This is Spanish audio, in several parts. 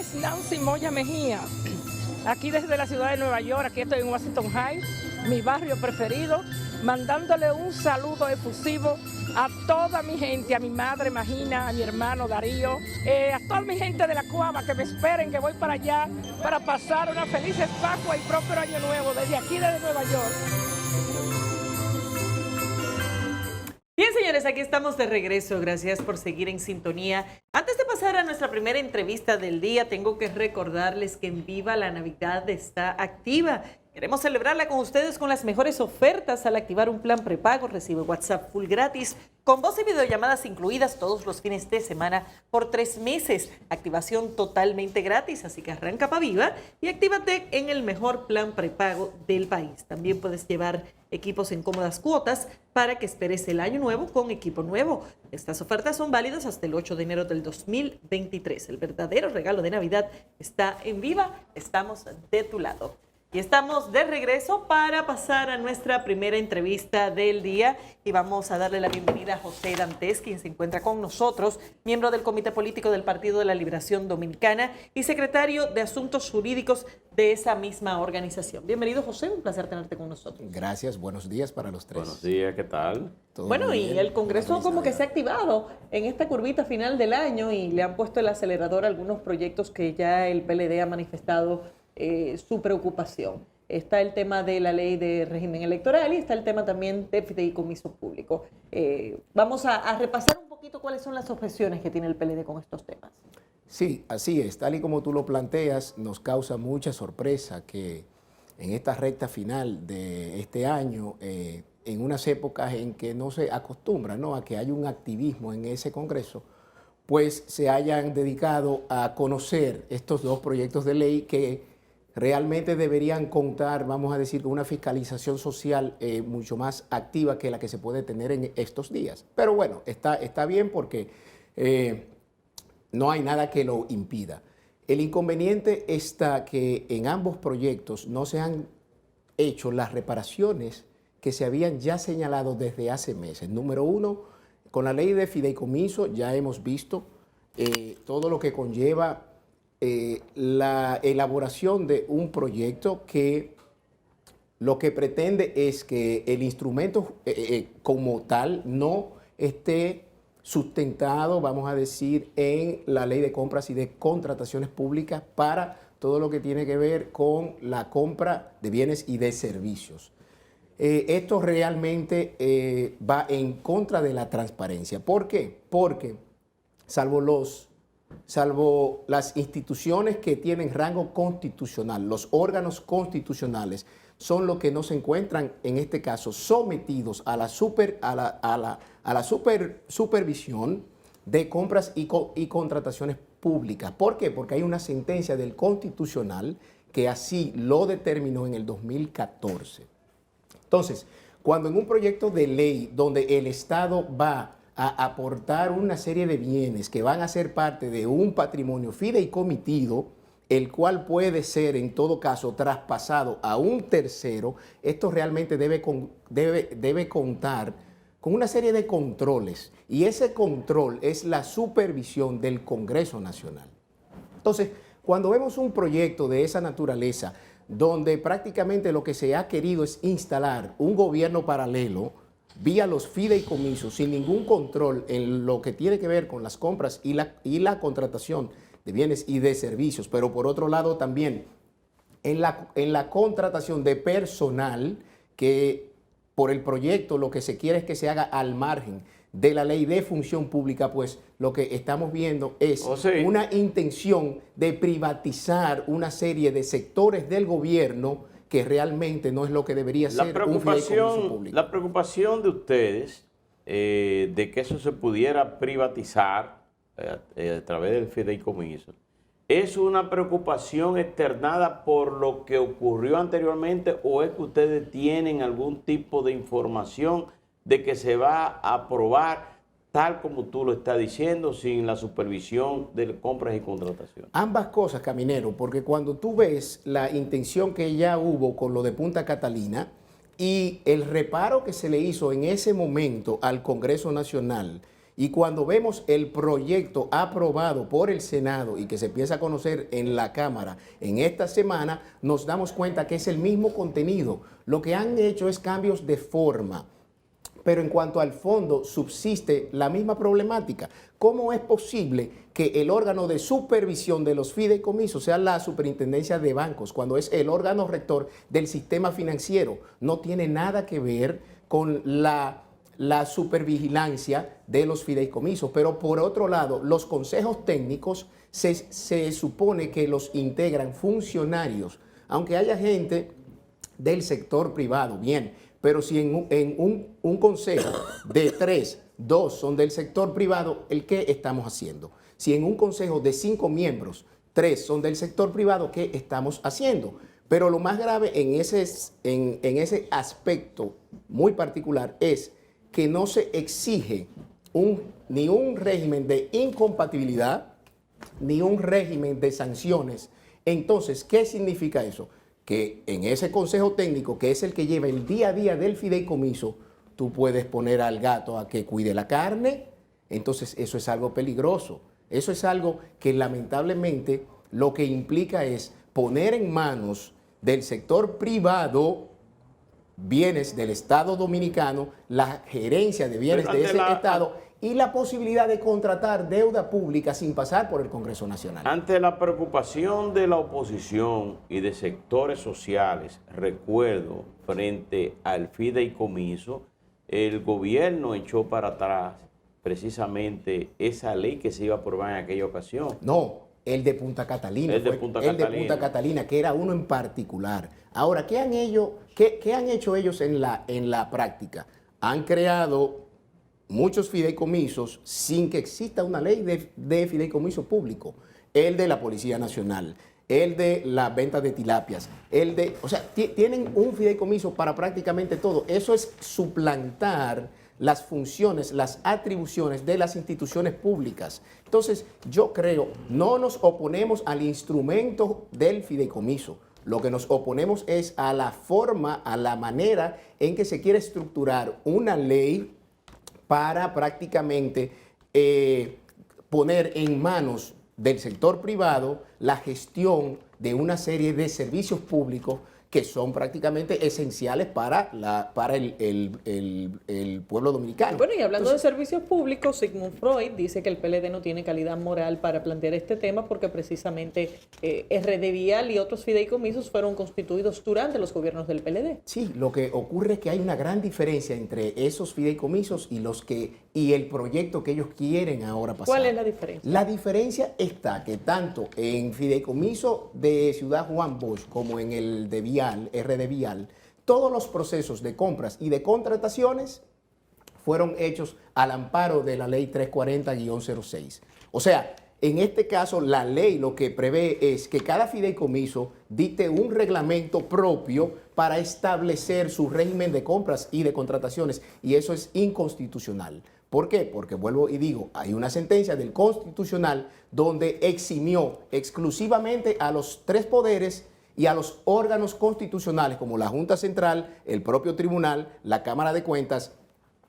es Nancy Moya Mejía, aquí desde la ciudad de Nueva York, aquí estoy en Washington Heights, mi barrio preferido, mandándole un saludo efusivo a toda mi gente, a mi madre Magina, a mi hermano Darío, a toda mi gente de la Cuava que me esperen que voy para allá para pasar una feliz Pascua y próspero año nuevo desde aquí, desde Nueva York. Bien, señores, aquí estamos de regreso. Gracias por seguir en sintonía. Antes de pasar a nuestra primera entrevista del día, tengo que recordarles que En Viva la Navidad está activa. Queremos celebrarla con ustedes con las mejores ofertas. Al activar un plan prepago, recibe WhatsApp full gratis, con voz y videollamadas incluidas todos los fines de semana por 3 meses. Activación totalmente gratis, así que arranca pa' Viva y actívate en el mejor plan prepago del país. También puedes llevar equipos en cómodas cuotas para que esperes el año nuevo con equipo nuevo. Estas ofertas son válidas hasta el 8 de enero del 2023. El verdadero regalo de Navidad está en Viva. Estamos de tu lado. Y estamos de regreso para pasar a nuestra primera entrevista del día y vamos a darle la bienvenida a José Dantes, quien se encuentra con nosotros, miembro del Comité Político del Partido de la Liberación Dominicana y secretario de Asuntos Jurídicos de esa misma organización. Bienvenido, José, un placer tenerte con nosotros. Gracias, buenos días para los tres. Buenos días, ¿qué tal? Bueno, y el Congreso como que se ha activado en esta curvita final del año y le han puesto el acelerador a algunos proyectos que ya el PLD ha manifestado su preocupación. Está el tema de la ley de régimen electoral y está el tema también de fideicomiso público. Vamos a repasar un poquito cuáles son las objeciones que tiene el PLD con estos temas. Sí, así es. Tal y como tú lo planteas, nos causa mucha sorpresa que en esta recta final de este año, en unas épocas en que no se acostumbra, ¿no?, a que haya un activismo en ese Congreso, pues se hayan dedicado a conocer estos dos proyectos de ley que realmente deberían contar, vamos a decir, con una fiscalización social mucho más activa que la que se puede tener en estos días. Pero bueno, está bien porque no hay nada que lo impida. El inconveniente está que en ambos proyectos no se han hecho las reparaciones que se habían ya señalado desde hace meses. Número uno, con la ley de fideicomiso ya hemos visto todo lo que conlleva la elaboración de un proyecto que lo que pretende es que el instrumento como tal no esté sustentado, vamos a decir, en la ley de compras y de contrataciones públicas para todo lo que tiene que ver con la compra de bienes y de servicios. Esto realmente va en contra de la transparencia. ¿Por qué? Porque salvo las instituciones que tienen rango constitucional, los órganos constitucionales son los que no se encuentran, en este caso, sometidos a la supervisión de compras y contrataciones públicas. ¿Por qué? Porque hay una sentencia del Constitucional que así lo determinó en el 2014. Entonces, cuando en un proyecto de ley donde el Estado va a aportar una serie de bienes que van a ser parte de un patrimonio fideicomitido, el cual puede ser en todo caso traspasado a un tercero, esto realmente debe contar con una serie de controles y ese control es la supervisión del Congreso Nacional. Entonces, cuando vemos un proyecto de esa naturaleza, donde prácticamente lo que se ha querido es instalar un gobierno paralelo vía los fideicomisos sin ningún control en lo que tiene que ver con las compras y la contratación de bienes y de servicios, pero por otro lado también en la contratación de personal que por el proyecto lo que se quiere es que se haga al margen de la ley de función pública, pues lo que estamos viendo es una intención de privatizar una serie de sectores del gobierno que realmente no es lo que debería ser un fideicomiso público. La preocupación de ustedes de que eso se pudiera privatizar a través del fideicomiso, ¿es una preocupación externada por lo que ocurrió anteriormente o es que ustedes tienen algún tipo de información de que se va a aprobar tal como tú lo estás diciendo, sin la supervisión de compras y contrataciones? Ambas cosas, Caminero, porque cuando tú ves la intención que ya hubo con lo de Punta Catalina y el reparo que se le hizo en ese momento al Congreso Nacional Y cuando vemos el proyecto aprobado por el Senado y que se empieza a conocer en la Cámara en esta semana, nos damos cuenta que es el mismo contenido. Lo que han hecho es cambios de forma. Pero en cuanto al fondo, subsiste la misma problemática. ¿Cómo es posible que el órgano de supervisión de los fideicomisos sea la Superintendencia de Bancos, cuando es el órgano rector del sistema financiero? No tiene nada que ver con la supervigilancia de los fideicomisos. Pero por otro lado, los consejos técnicos se supone que los integran funcionarios, aunque haya gente del sector privado, bien. Pero si en un consejo de 3, 2 son del sector privado, ¿el qué estamos haciendo? Si en un consejo de 5 miembros, 3 son del sector privado, ¿qué estamos haciendo? Pero lo más grave en ese aspecto muy particular es que no se exige ni un régimen de incompatibilidad, ni un régimen de sanciones. Entonces, ¿qué significa eso? Que en ese consejo técnico, que es el que lleva el día a día del fideicomiso, tú puedes poner al gato a que cuide la carne. Entonces eso es algo peligroso. Eso es algo que lamentablemente lo que implica es poner en manos del sector privado bienes del Estado Dominicano, la gerencia de bienes de ese Estado y la posibilidad de contratar deuda pública sin pasar por el Congreso Nacional. Ante la preocupación de la oposición y de sectores sociales, recuerdo, frente al fideicomiso, el gobierno echó para atrás precisamente esa ley que se iba a aprobar en aquella ocasión. No, el de Punta Catalina. El de Punta Catalina, que era uno en particular. Ahora, ¿qué han hecho ellos en la práctica? Han creado muchos fideicomisos sin que exista una ley de fideicomiso público. El de la Policía Nacional, el de la venta de tilapias, o sea, tienen un fideicomiso para prácticamente todo. Eso es suplantar las funciones, las atribuciones de las instituciones públicas. Entonces, yo creo, no nos oponemos al instrumento del fideicomiso. Lo que nos oponemos es a la forma, a la manera en que se quiere estructurar una ley para prácticamente poner en manos del sector privado la gestión de una serie de servicios públicos que son prácticamente esenciales para el pueblo dominicano. Bueno, y hablando de servicios públicos, Sigmund Freud dice que el PLD no tiene calidad moral para plantear este tema porque precisamente RD Vial y otros fideicomisos fueron constituidos durante los gobiernos del PLD. Sí, lo que ocurre es que hay una gran diferencia entre esos fideicomisos y el proyecto que ellos quieren ahora pasar. ¿Cuál es la diferencia? La diferencia está que tanto en fideicomiso de Ciudad Juan Bosch como en el de Vial, RD Vial, todos los procesos de compras y de contrataciones fueron hechos al amparo de la ley 340-06. O sea, en este caso la ley lo que prevé es que cada fideicomiso dicte un reglamento propio para establecer su régimen de compras y de contrataciones, y eso es inconstitucional. ¿Por qué? Porque vuelvo y digo, hay una sentencia del Constitucional donde eximió exclusivamente a los 3 poderes y a los órganos constitucionales como la Junta Central, el propio Tribunal, la Cámara de Cuentas,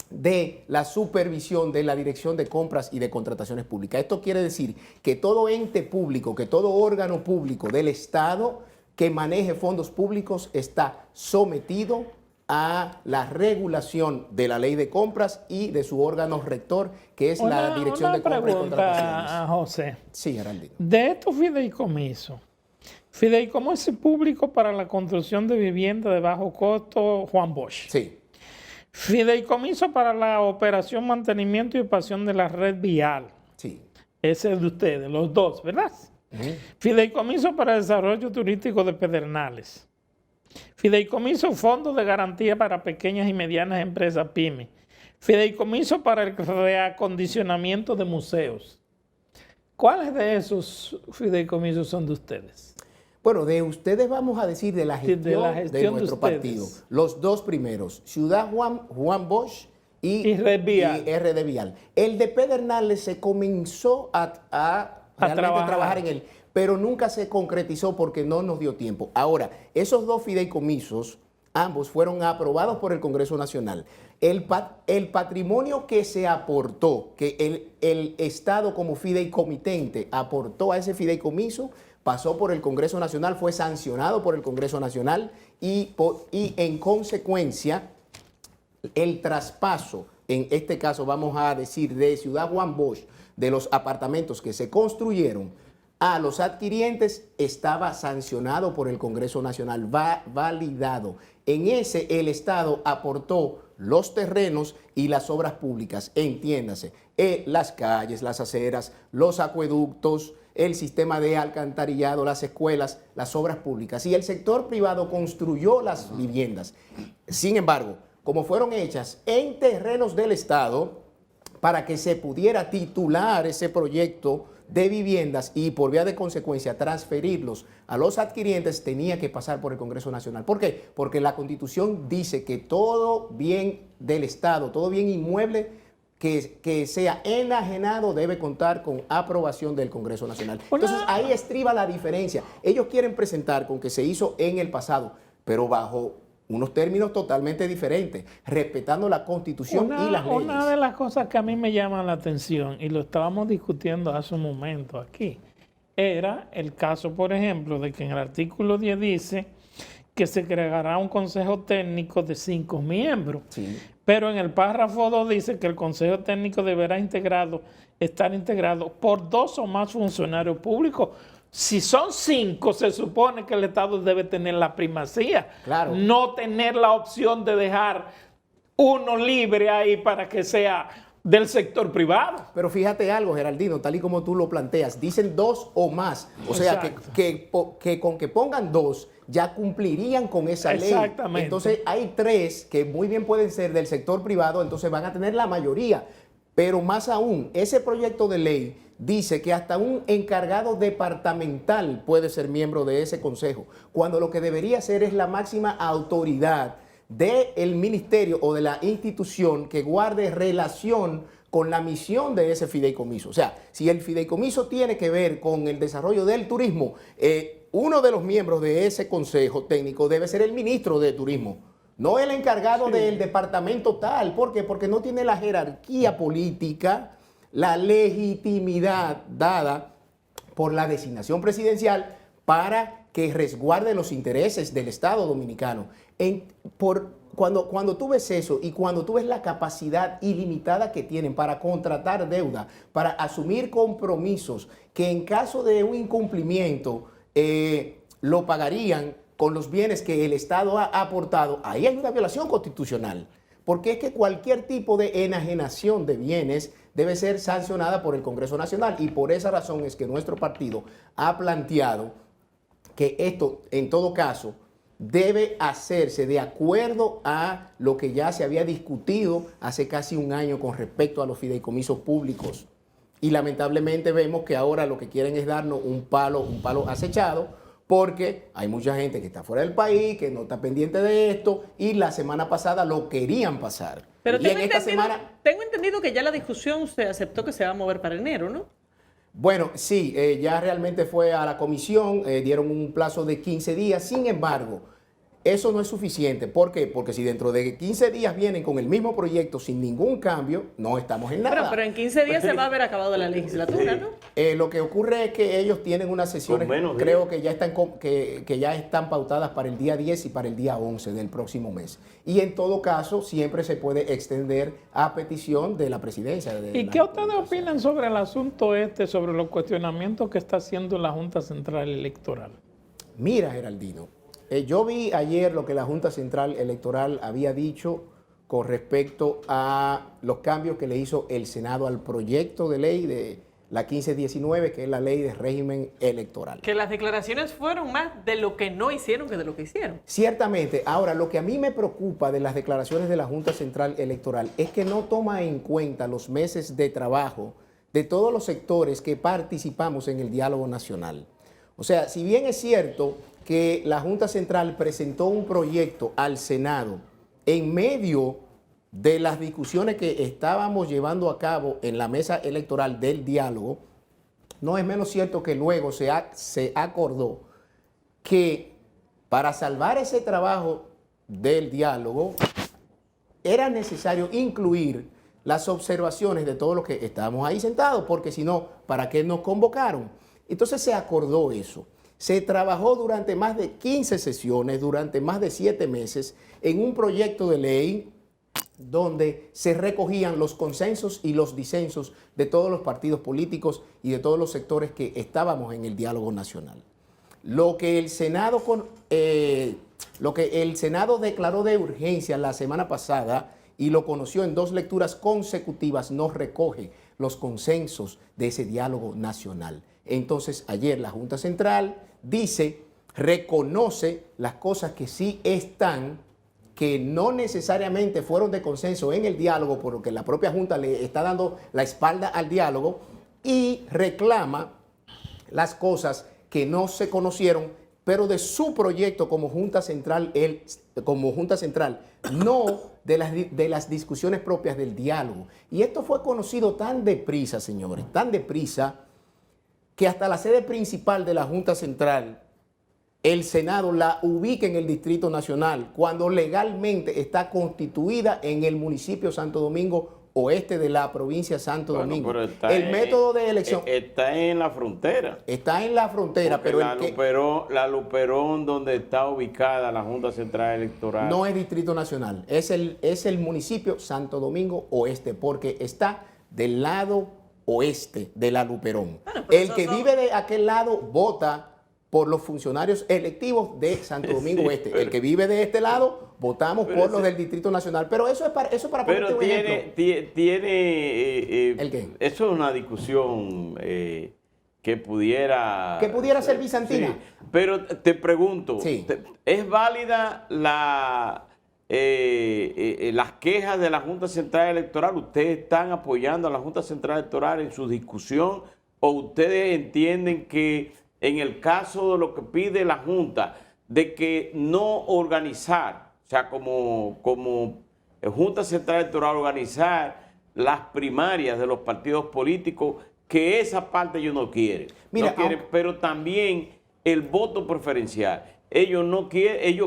de la supervisión de la Dirección de Compras y de Contrataciones Públicas. Esto quiere decir que todo ente público, que todo órgano público del Estado que maneje fondos públicos está sometido a la regulación de la ley de compras y de su órgano rector, que es la Dirección de Compras y Contrataciones. José. Sí, Geraldino. De estos fideicomiso público para la construcción de vivienda de bajo costo, Juan Bosch. Sí. Fideicomiso para la operación, mantenimiento y expansión de la red vial. Sí. Ese es de ustedes, los dos, ¿verdad? Fideicomiso para desarrollo turístico de Pedernales. Fideicomiso Fondo de Garantía para Pequeñas y Medianas Empresas PYME. Fideicomiso para el reacondicionamiento de museos. ¿Cuáles de esos fideicomisos son de ustedes? Bueno, de ustedes vamos a decir de la gestión de nuestro partido. Los 2 primeros, Ciudad Juan Bosch y RD Vial. El de Pedernales se comenzó a trabajar en él, pero nunca se concretizó porque no nos dio tiempo. Ahora, esos 2 fideicomisos ambos fueron aprobados por el Congreso Nacional. El patrimonio que se aportó, que el Estado como fideicomitente aportó a ese fideicomiso, pasó por el Congreso Nacional, fue sancionado por el Congreso Nacional y en consecuencia el traspaso, en este caso vamos a decir de Ciudad Juan Bosch, de los apartamentos que se construyeron a los adquirientes, estaba sancionado por el Congreso Nacional, validado. En ese el Estado aportó los terrenos y las obras públicas, entiéndase, las calles, las aceras, los acueductos, el sistema de alcantarillado, las escuelas, las obras públicas. Y el sector privado construyó las viviendas. Sin embargo, como fueron hechas en terrenos del Estado, para que se pudiera titular ese proyecto de viviendas y por vía de consecuencia transferirlos a los adquirientes, tenía que pasar por el Congreso Nacional. ¿Por qué? Porque la Constitución dice que todo bien del Estado, todo bien inmueble que sea enajenado debe contar con aprobación del Congreso Nacional. Entonces ahí estriba la diferencia. Ellos quieren presentar con que se hizo en el pasado, pero bajo unos términos totalmente diferentes, respetando la Constitución y las leyes. Una de las cosas que a mí me llama la atención, y lo estábamos discutiendo hace un momento aquí, era el caso, por ejemplo, de que en el artículo 10 dice que se creará un consejo técnico de 5 miembros. Sí. Pero en el párrafo 2 dice que el consejo técnico deberá estar integrado por 2 o más funcionarios públicos. Si son 5, se supone que el Estado debe tener la primacía, claro, no tener la opción de dejar uno libre ahí para que sea del sector privado. Pero fíjate algo, Geraldino, tal y como tú lo planteas, dicen 2 o más, o sea que con que pongan 2 ya cumplirían con esa ley. Exactamente. Entonces hay 3 que muy bien pueden ser del sector privado, entonces van a tener la mayoría. Pero más aún, ese proyecto de ley dice que hasta un encargado departamental puede ser miembro de ese consejo, cuando lo que debería ser es la máxima autoridad del ministerio o de la institución que guarde relación con la misión de ese fideicomiso. O sea, si el fideicomiso tiene que ver con el desarrollo del turismo, uno de los miembros de ese consejo técnico debe ser el ministro de Turismo, no el encargado del departamento tal. ¿Por qué? Porque no tiene la jerarquía política, la legitimidad dada por la designación presidencial para que resguarde los intereses del Estado dominicano. Cuando tú ves eso y cuando tú ves la capacidad ilimitada que tienen para contratar deuda, para asumir compromisos que en caso de un incumplimiento lo pagarían con los bienes que el Estado ha aportado, ahí hay una violación constitucional. Porque es que cualquier tipo de enajenación de bienes debe ser sancionada por el Congreso Nacional, y por esa razón es que nuestro partido ha planteado que esto, en todo caso, debe hacerse de acuerdo a lo que ya se había discutido hace casi un año con respecto a los fideicomisos públicos. Y lamentablemente vemos que ahora lo que quieren es darnos un palo acechado, porque hay mucha gente que está fuera del país, que no está pendiente de esto, y la semana pasada lo querían pasar. Pero y en esta semana... tengo entendido que ya la discusión se aceptó que se va a mover para enero, ¿no? Bueno, sí, ya realmente fue a la comisión, dieron un plazo de 15 días, sin embargo, eso no es suficiente. ¿Por qué? Porque si dentro de 15 días vienen con el mismo proyecto sin ningún cambio, no estamos en nada. Pero en 15 días se va a haber acabado la legislatura, ¿no? Lo que ocurre es que ellos tienen unas sesiones, creo que ya están pautadas para el día 10 y para el día 11 del próximo mes. Y en todo caso, siempre se puede extender a petición de la presidencia. ¿Y qué ustedes opinan sobre el asunto sobre los cuestionamientos que está haciendo la Junta Central Electoral? Mira, Geraldino, yo vi ayer lo que la Junta Central Electoral había dicho con respecto a los cambios que le hizo el Senado al proyecto de ley de la 1519, que es la ley de régimen electoral. Que las declaraciones fueron más de lo que no hicieron que de lo que hicieron. Ciertamente. Ahora, lo que a mí me preocupa de las declaraciones de la Junta Central Electoral es que no toma en cuenta los meses de trabajo de todos los sectores que participamos en el diálogo nacional. O sea, si bien es cierto que la Junta Central presentó un proyecto al Senado en medio de las discusiones que estábamos llevando a cabo en la mesa electoral del diálogo, no es menos cierto que luego se acordó que para salvar ese trabajo del diálogo, era necesario incluir las observaciones de todos los que estábamos ahí sentados, porque si no, ¿para qué nos convocaron? Entonces se acordó eso. Se trabajó durante más de 15 sesiones, durante más de 7 meses, en un proyecto de ley donde se recogían los consensos y los disensos de todos los partidos políticos y de todos los sectores que estábamos en el diálogo nacional. Lo que el Senado declaró de urgencia la semana pasada y lo conoció en 2 lecturas consecutivas no recoge los consensos de ese diálogo nacional. Entonces, ayer la Junta Central reconoce las cosas que sí están, que no necesariamente fueron de consenso en el diálogo, porque la propia Junta le está dando la espalda al diálogo, y reclama las cosas que no se conocieron, pero de su proyecto como Junta Central, no de las discusiones propias del diálogo. Y esto fue conocido tan deprisa, señores, tan deprisa, que hasta la sede principal de la Junta Central, el Senado la ubica en el Distrito Nacional, cuando legalmente está constituida en el municipio Santo Domingo Oeste de la provincia de Santo Domingo. El método de elección está en la frontera. Está en la frontera, pero la Luperón, donde está ubicada la Junta Central Electoral, no es Distrito Nacional, es el municipio Santo Domingo Oeste, porque está del lado oeste de la Luperón. Bueno, el que vive de aquel lado vota por los funcionarios electivos de Santo Domingo Oeste. El que vive de este lado, votamos por los del Distrito Nacional. Pero eso es para ponerte un ejemplo. ¿El qué? Eso es una discusión que pudiera ser bizantina. Sí. Pero te pregunto, sí, ¿es válida las quejas de la Junta Central Electoral? ¿Ustedes están apoyando a la Junta Central Electoral en su discusión o ustedes entienden que en el caso de lo que pide la Junta, de que no organizar, o sea, como Junta Central Electoral, organizar las primarias de los partidos políticos, que esa parte ellos no quieren? Mira, no quieren, pero también el voto preferencial. Ellos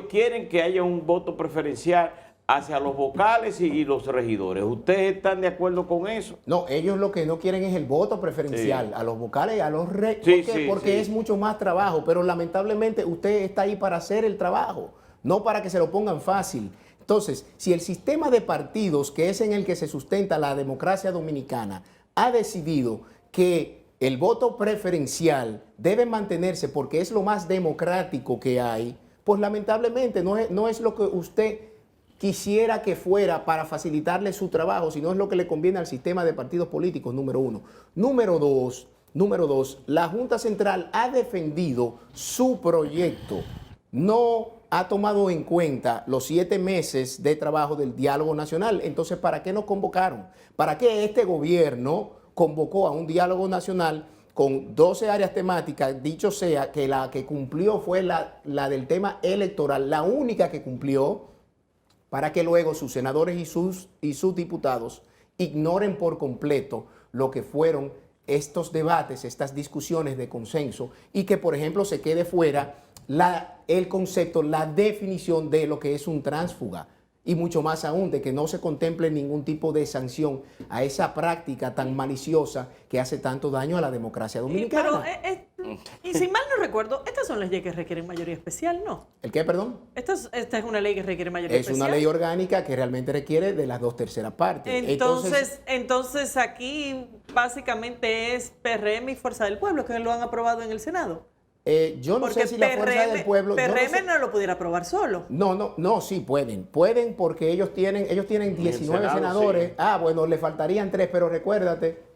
quieren que haya un voto preferencial hacia los vocales y los regidores. ¿Ustedes están de acuerdo con eso? No, ellos lo que no quieren es el voto preferencial, sí, a los vocales y a los regidores, porque es mucho más trabajo, pero lamentablemente usted está ahí para hacer el trabajo, no para que se lo pongan fácil. Entonces, si el sistema de partidos, que es en el que se sustenta la democracia dominicana, ha decidido que el voto preferencial debe mantenerse porque es lo más democrático que hay, pues lamentablemente no es lo que usted quisiera que fuera para facilitarle su trabajo, sino es lo que le conviene al sistema de partidos políticos, número uno. Número dos, la Junta Central ha defendido su proyecto, no ha tomado en cuenta los 7 meses de trabajo del diálogo nacional. Entonces, ¿para qué nos convocaron? ¿Para qué este gobierno convocó a un diálogo nacional con 12 áreas temáticas? Dicho sea que la que cumplió fue la del tema electoral, la única que cumplió, para que luego sus senadores y sus diputados ignoren por completo lo que fueron estos debates, estas discusiones de consenso, y que, por ejemplo, se quede fuera el concepto, la definición de lo que es un tránsfuga, y mucho más aún de que no se contemple ningún tipo de sanción a esa práctica tan maliciosa que hace tanto daño a la democracia dominicana. Y si mal no recuerdo, estas son leyes que requieren mayoría especial, ¿no? ¿El qué, perdón? Esta es una ley que requiere mayoría especial. Es una ley orgánica que realmente requiere de las 2/3 partes. Entonces aquí básicamente es PRM y Fuerza del Pueblo que lo han aprobado en el Senado. Yo no sé si la Fuerza del Pueblo... PRM no lo pudiera aprobar solo. No, sí pueden. Pueden porque ellos tienen 19 senadores. Sí. Bueno, le faltarían 3, pero recuérdate...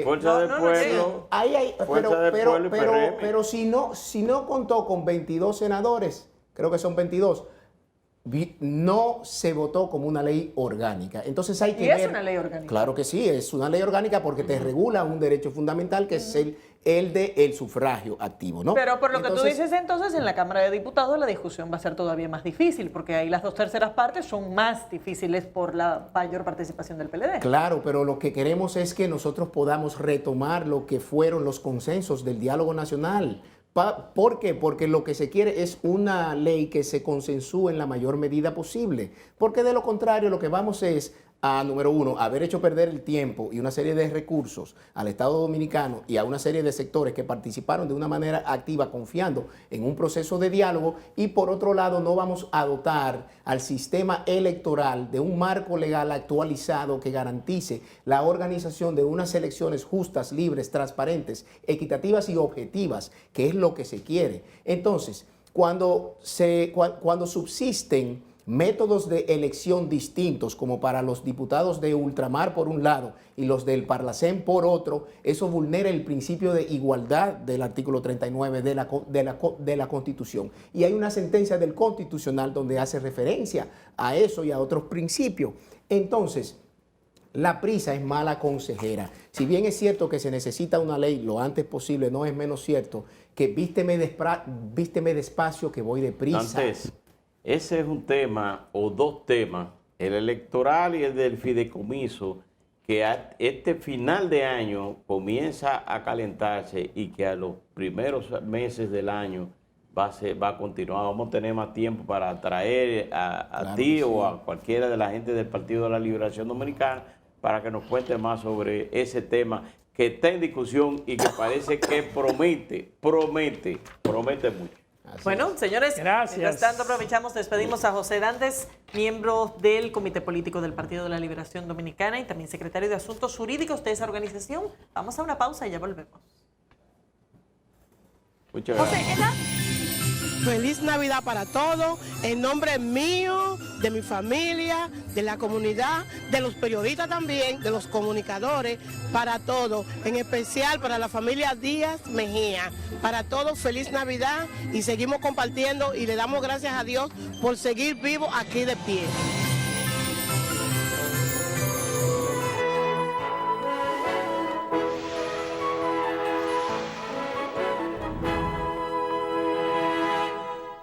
Fuerza del Pueblo. Pero si no contó con 22 senadores, creo que son 22, no se votó como una ley orgánica. Entonces hay que ver... ¿Es una ley orgánica? Claro que sí, es una ley orgánica porque te regula un derecho fundamental que es el del sufragio activo, ¿no? Pero por lo que tú dices, entonces, en la Cámara de Diputados la discusión va a ser todavía más difícil, porque ahí las 2/3 partes son más difíciles por la mayor participación del PLD. Claro, pero lo que queremos es que nosotros podamos retomar lo que fueron los consensos del diálogo nacional, ¿Por qué? Porque lo que se quiere es una ley que se consensúe en la mayor medida posible. Porque de lo contrario lo que vamos es a, número uno, haber hecho perder el tiempo y una serie de recursos al Estado Dominicano y a una serie de sectores que participaron de una manera activa confiando en un proceso de diálogo, y por otro lado no vamos a dotar al sistema electoral de un marco legal actualizado que garantice la organización de unas elecciones justas, libres, transparentes, equitativas y objetivas, que es lo que se quiere. Entonces, cuando subsisten métodos de elección distintos, como para los diputados de ultramar por un lado y los del Parlacén por otro, eso vulnera el principio de igualdad del artículo 39 de la Constitución. Y hay una sentencia del Constitucional donde hace referencia a eso y a otros principios. Entonces, la prisa es mala consejera. Si bien es cierto que se necesita una ley lo antes posible, no es menos cierto que vísteme despacio que voy deprisa. Antes, ese es un tema o dos temas, el electoral y el del fideicomiso, que a este final de año comienza a calentarse y que a los primeros meses del año va a continuar. Vamos a tener más tiempo para traer a ti o a cualquiera de la gente del Partido de la Liberación Dominicana para que nos cuente más sobre ese tema que está en discusión y que parece que promete mucho. Bueno, señores, gracias. Mientras tanto aprovechamos, despedimos a José Dantes, miembro del Comité Político del Partido de la Liberación Dominicana y también secretario de Asuntos Jurídicos de esa organización. Vamos a una pausa y ya volvemos. Muchas gracias. Feliz Navidad para todos, en nombre mío, de mi familia, de la comunidad, de los periodistas también, de los comunicadores, para todos, en especial para la familia Díaz Mejía. Para todos, feliz Navidad y seguimos compartiendo y le damos gracias a Dios por seguir vivos aquí de pie.